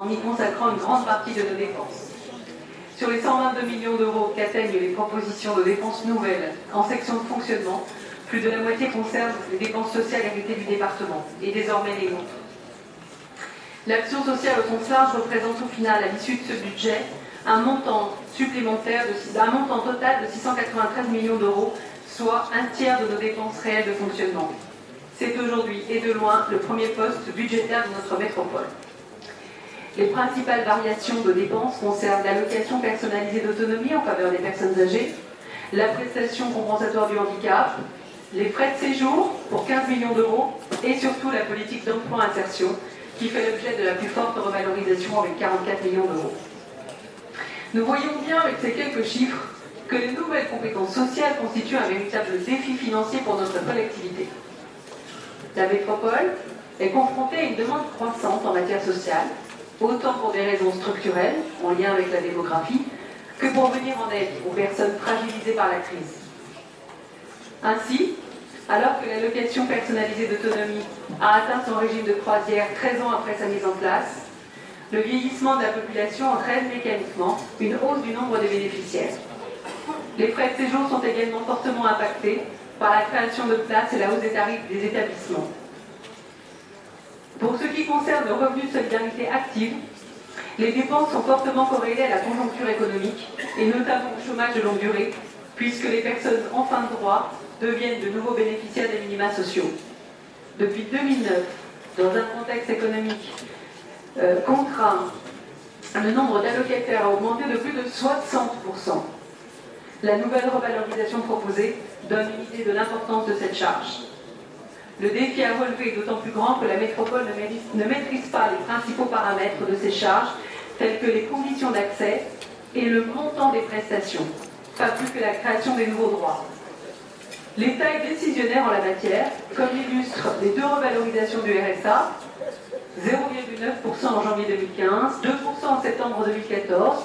en y consacrant une grande partie de nos dépenses. Sur les 122 millions d'euros qu'atteignent les propositions de dépenses nouvelles en section de fonctionnement, plus de la moitié concerne les dépenses sociales héritées du département, et désormais les nôtres. L'action sociale au sens large représente au final, à l'issue de ce budget, un montant supplémentaire, un montant total de 693 millions d'euros, soit un tiers de nos dépenses réelles de fonctionnement. C'est aujourd'hui, et de loin, le premier poste budgétaire de notre métropole. Les principales variations de dépenses concernent l'allocation personnalisée d'autonomie en faveur des personnes âgées, la prestation compensatoire du handicap, les frais de séjour pour 15 millions d'euros et surtout la politique d'emploi-insertion qui fait l'objet de la plus forte revalorisation avec 44 millions d'euros. Nous voyons bien avec ces quelques chiffres que les nouvelles compétences sociales constituent un véritable défi financier pour notre collectivité. La métropole est confrontée à une demande croissante en matière sociale, autant pour des raisons structurelles, en lien avec la démographie, que pour venir en aide aux personnes fragilisées par la crise. Ainsi, alors que l'allocation personnalisée d'autonomie a atteint son régime de croisière 13 ans après sa mise en place, le vieillissement de la population entraîne mécaniquement une hausse du nombre de bénéficiaires. Les frais de séjour sont également fortement impactés par la création de places et la hausse des tarifs des établissements. Pour ce qui concerne le revenu de solidarité active, les dépenses sont fortement corrélées à la conjoncture économique et notamment au chômage de longue durée, puisque les personnes en fin de droit deviennent de nouveaux bénéficiaires des minima sociaux. Depuis 2009, dans un contexte économique contraint, le nombre d'allocataires a augmenté de plus de 60%. La nouvelle revalorisation proposée donne une idée de l'importance de cette charge. Le défi à relever est d'autant plus grand que la métropole ne maîtrise pas les principaux paramètres de ces charges, tels que les conditions d'accès et le montant des prestations, pas plus que la création des nouveaux droits. L'État est décisionnaire en la matière, comme l'illustrent les deux revalorisations du RSA, 0,9% en janvier 2015, 2% en septembre 2014,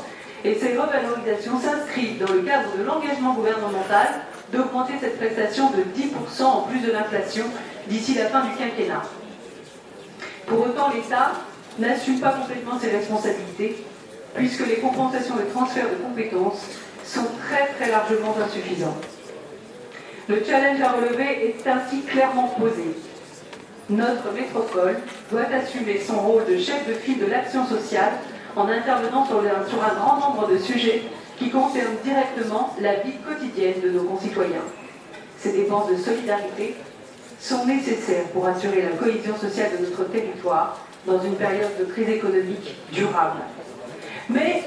et ces revalorisations s'inscrivent dans le cadre de l'engagement gouvernemental d'augmenter cette prestation de 10% en plus de l'inflation d'ici la fin du quinquennat. Pour autant, l'État n'assume pas complètement ses responsabilités, puisque les compensations de transfert de compétences sont très largement insuffisantes. Le challenge à relever est ainsi clairement posé. Notre métropole doit assumer son rôle de chef de file de l'action sociale en intervenant sur un grand nombre de sujets qui concernent directement la vie quotidienne de nos concitoyens. Ces dépenses de solidarité sont nécessaires pour assurer la cohésion sociale de notre territoire dans une période de crise économique durable. Mais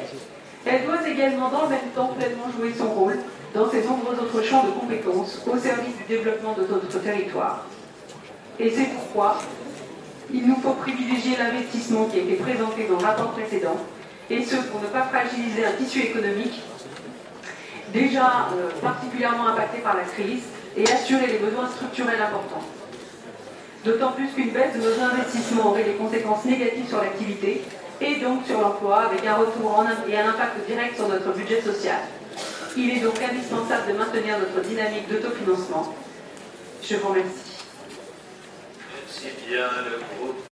elle doit également dans le même temps pleinement jouer son rôle dans ses nombreux autres champs de compétences au service du développement de notre territoire. Et c'est pourquoi il nous faut privilégier l'investissement qui a été présenté dans le rapport précédent, et ce pour ne pas fragiliser un tissu économique déjà particulièrement impacté par la crise et assurer les besoins structurels importants. D'autant plus qu'une baisse de nos investissements aurait des conséquences négatives sur l'activité et donc sur l'emploi, avec un retour et un impact direct sur notre budget social. Il est donc indispensable de maintenir notre dynamique d'autofinancement. Je vous remercie. Merci bien, le groupe.